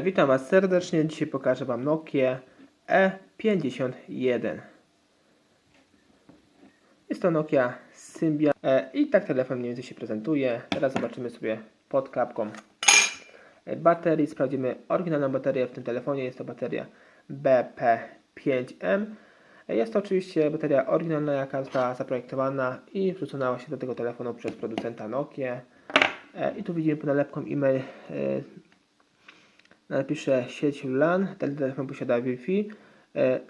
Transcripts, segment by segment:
Witam Was serdecznie. Dzisiaj pokażę Wam Nokia E51. Jest to Nokia Symbian i tak telefon mniej więcej się prezentuje. Teraz zobaczymy sobie pod klapką baterii. Sprawdzimy oryginalną baterię w tym telefonie. Jest to bateria BP5M. Jest to oczywiście bateria oryginalna, jaka została zaprojektowana i wrzucona właśnie do tego telefonu przez producenta Nokia. I tu widzimy pod nalepką e-mail. Napiszę sieć LAN, ten telefon posiada Wi-Fi.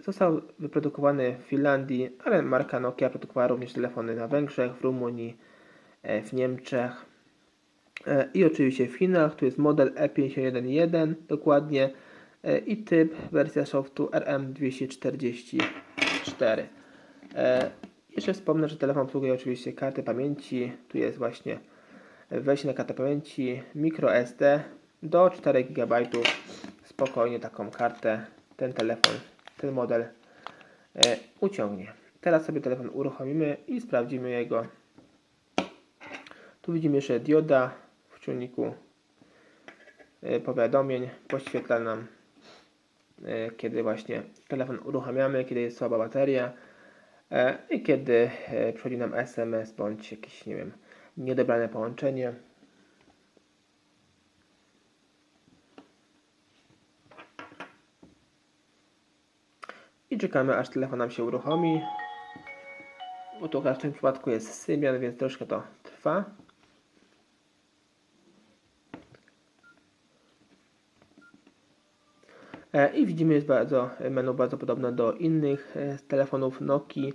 Został wyprodukowany w Finlandii, ale marka Nokia produkowała również telefony na Węgrzech, w Rumunii, w Niemczech i oczywiście w Chinach. Tu jest model E51.1 dokładnie i typ, wersja softu RM244. Jeszcze wspomnę, że telefon obsługuje oczywiście kartę pamięci. Tu jest właśnie wejście na kartę pamięci microSD do 4 GB. Spokojnie taką kartę ten telefon, ten model uciągnie. Teraz sobie telefon uruchomimy i sprawdzimy jego. Tu widzimy jeszcze dioda w czujniku powiadomień. Podświetla nam, kiedy właśnie telefon uruchamiamy, kiedy jest słaba bateria i kiedy przychodzi nam SMS bądź jakieś, nie wiem, nieodebrane połączenie. I czekamy, aż telefon nam się uruchomi. Bo to w tym przypadku jest Symbian, więc troszkę to trwa. I widzimy, jest menu bardzo podobne do innych telefonów Nokii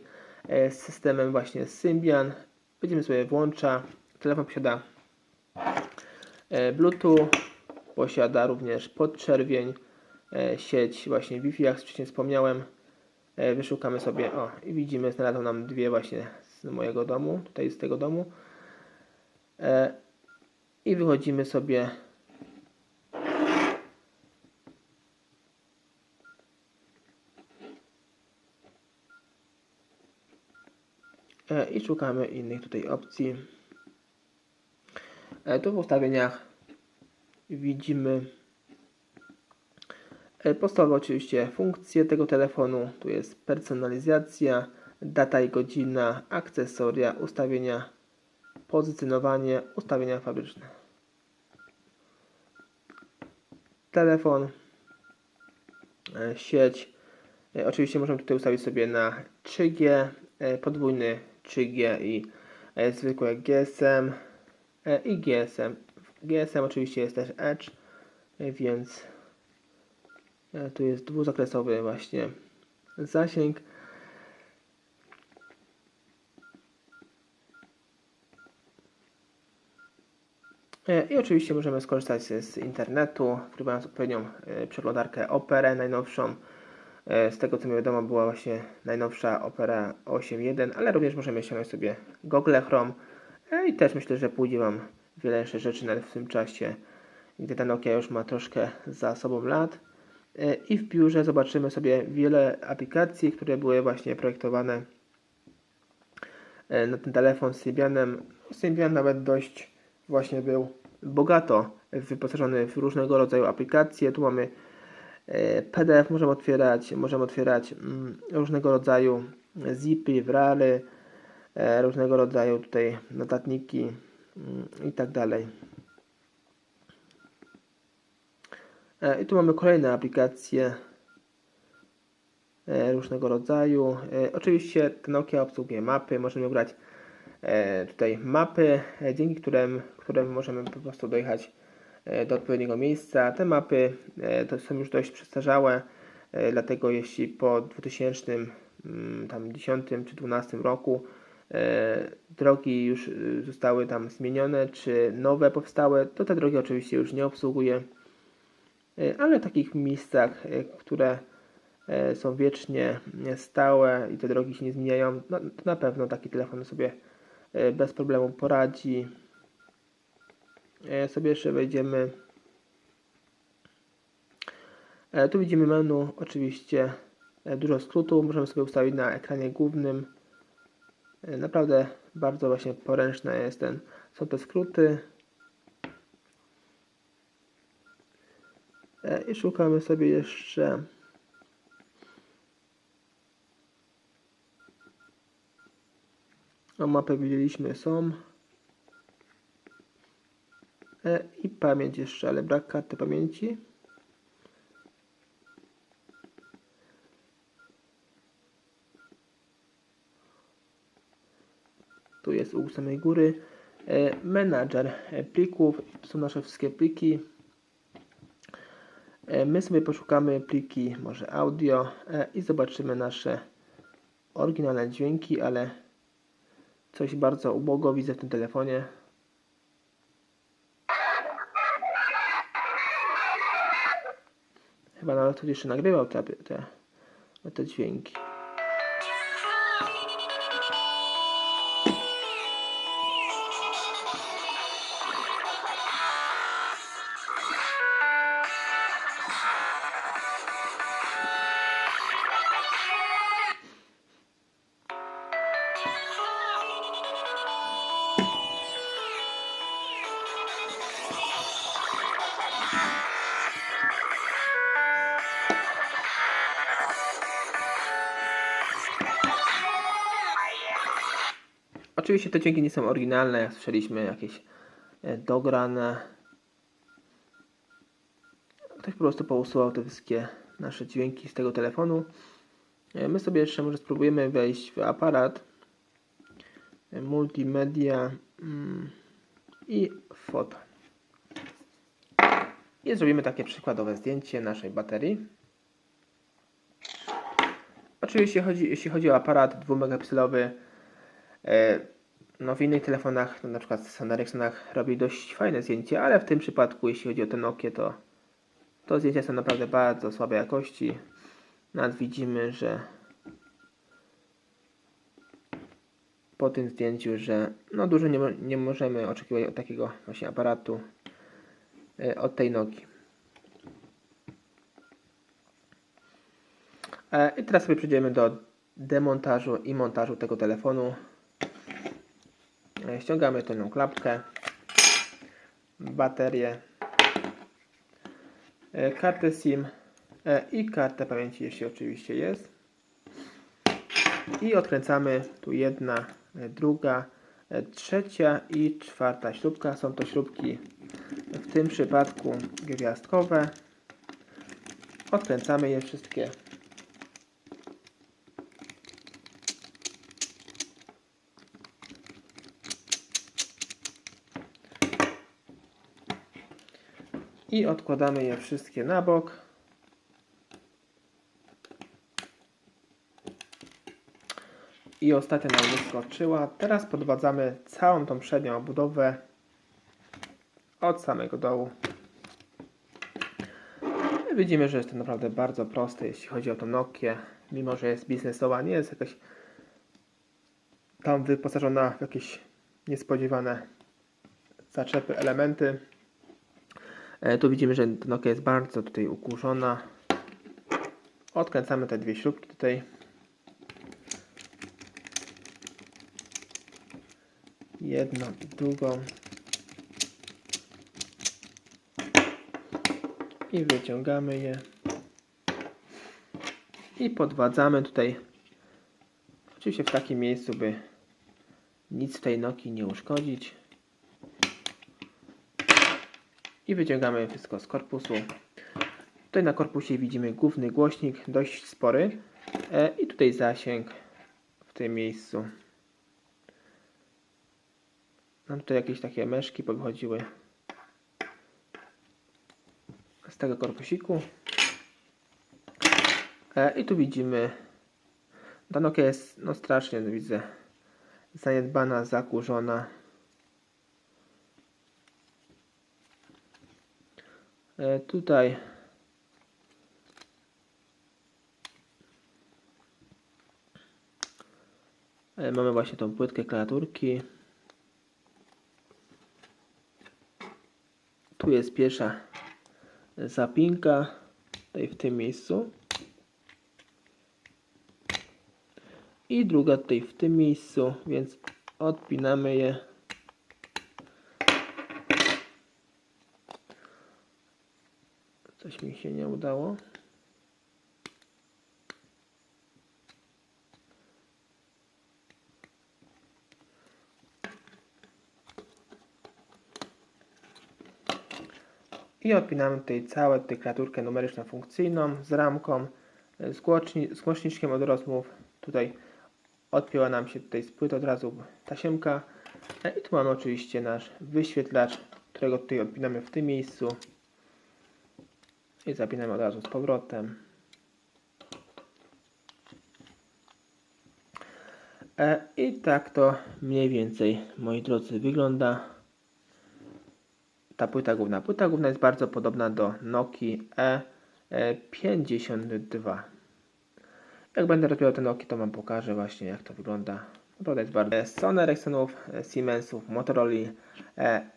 z systemem właśnie Symbian. Będziemy sobie włącza. Telefon posiada Bluetooth, posiada również podczerwień, sieć właśnie Wi-Fi, jak wcześniej wspomniałem. Wyszukamy sobie, i widzimy, znalazło nam dwie właśnie z mojego domu, tutaj z tego domu. I wychodzimy sobie i szukamy innych tutaj opcji. Tu w ustawieniach widzimy podstawowe oczywiście funkcje tego telefonu. Tu jest personalizacja, data i godzina, akcesoria, ustawienia, pozycjonowanie, ustawienia fabryczne. Telefon, sieć. Oczywiście możemy tutaj ustawić sobie na 3G, podwójny 3G i zwykłe GSM i GSM. GSM oczywiście jest też Edge, więc tu jest dwuzakresowy właśnie zasięg. I oczywiście możemy skorzystać z internetu, wgrywając odpowiednią przeglądarkę Operę najnowszą. Z tego co mi wiadomo, była właśnie najnowsza Opera 8.1, ale również możemy ściągnąć sobie Google Chrome i też myślę, że pójdzie Wam wiele jeszcze rzeczy nawet w tym czasie, gdy ta Nokia już ma troszkę za sobą lat. I w biurze zobaczymy sobie wiele aplikacji, które były właśnie projektowane na ten telefon z Symbianem. Symbian nawet dość właśnie był bogato wyposażony w różnego rodzaju aplikacje. Tu mamy PDF, możemy otwierać różnego rodzaju zipy, wrary, różnego rodzaju tutaj notatniki i tak dalej. I tu mamy kolejne aplikacje różnego rodzaju. Oczywiście ta Nokia obsługuje mapy. Możemy wybrać tutaj mapy, dzięki którym możemy po prostu dojechać do odpowiedniego miejsca. Te mapy to są już dość przestarzałe, dlatego jeśli po 2010 czy 2012 roku drogi już zostały tam zmienione, czy nowe powstały, to te drogi oczywiście już nie obsługuje. Ale w takich miejscach, które są wiecznie stałe i te drogi się nie zmieniają, no, to na pewno taki telefon sobie bez problemu poradzi. Sobie jeszcze wejdziemy. Tu widzimy menu, oczywiście dużo skrótów, możemy sobie ustawić na ekranie głównym. Naprawdę bardzo właśnie poręczne są te skróty. I szukamy sobie jeszcze mapę widzieliśmy, są. I pamięć jeszcze, ale brak karty pamięci. Tu jest u samej góry. Menadżer plików. Tu są nasze wszystkie pliki. My sobie poszukamy pliki, może audio i zobaczymy nasze oryginalne dźwięki, ale coś bardzo ubogo widzę w tym telefonie. Chyba nawet ktoś jeszcze nagrywał te dźwięki. Oczywiście te dźwięki nie są oryginalne, jak słyszeliśmy, jakieś dograne. Ktoś po prostu pousuwał te wszystkie nasze dźwięki z tego telefonu. My sobie jeszcze może spróbujemy wejść w aparat, multimedia i foto. I zrobimy takie przykładowe zdjęcie naszej baterii. Oczywiście jeśli chodzi o aparat 2 megapikselowy, no w innych telefonach, na przykład na Ericssonach robi dość fajne zdjęcie, ale w tym przypadku, jeśli chodzi o te Nokie, to zdjęcia są naprawdę bardzo słabej jakości. Nawet widzimy, że po tym zdjęciu, że no dużo nie możemy oczekiwać od takiego właśnie aparatu, od tej Nokii. I teraz sobie przejdziemy do demontażu i montażu tego telefonu. Ściągamy tylną klapkę, baterię, kartę SIM i kartę pamięci, jeśli oczywiście jest. I odkręcamy tu jedna, druga, trzecia i czwarta śrubka. Są to śrubki w tym przypadku gwiazdkowe. Odkręcamy je wszystkie. I odkładamy je wszystkie na bok. I ostatnia nam wyskoczyła. Teraz podwadzamy całą tą przednią obudowę od samego dołu. I widzimy, że jest to naprawdę bardzo proste, jeśli chodzi o tą Nokię. Mimo że jest biznesowa, nie jest jakaś tam wyposażona w jakieś niespodziewane zaczepy, elementy. Tu widzimy, że Nokia jest bardzo tutaj ukurzona. Odkręcamy te dwie śrubki tutaj. Jedną i drugą. I wyciągamy je. I podwadzamy tutaj. Oczywiście w takim miejscu, by nic w tej Nokii nie uszkodzić. I wyciągamy wszystko z korpusu. Tutaj na korpusie widzimy główny głośnik, dość spory. I tutaj zasięg w tym miejscu. Nam tutaj jakieś takie meszki powychodziły z tego korpusiku. I tu widzimy, ta Nokia jest no strasznie, widzę, zaniedbana, zakurzona. Tutaj mamy właśnie tą płytkę klawiaturki. Tu jest pierwsza zapinka, tutaj w tym miejscu. I druga tutaj w tym miejscu, więc odpinamy je. Coś mi się nie udało. I odpinamy tutaj całą klawiaturkę numeryczną funkcyjną z ramką, z głośniczkiem od rozmów. Tutaj odpięła nam się tutaj z płyty od razu tasiemka. I tu mamy oczywiście nasz wyświetlacz, którego tutaj odpinamy w tym miejscu. I zapinamy od razu z powrotem. I tak to mniej więcej, moi drodzy, wygląda ta płyta główna. Płyta główna jest bardzo podobna do Nokii E52. Jak będę rozbierał te Nokii, to Wam pokażę właśnie, jak to wygląda. Naprawdę jest bardzo Sony Ericssonów, Siemensów, Motorola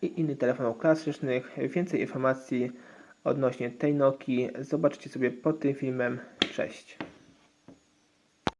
i innych telefonów klasycznych. Więcej informacji odnośnie tej Nokii zobaczcie sobie pod tym filmem. Cześć.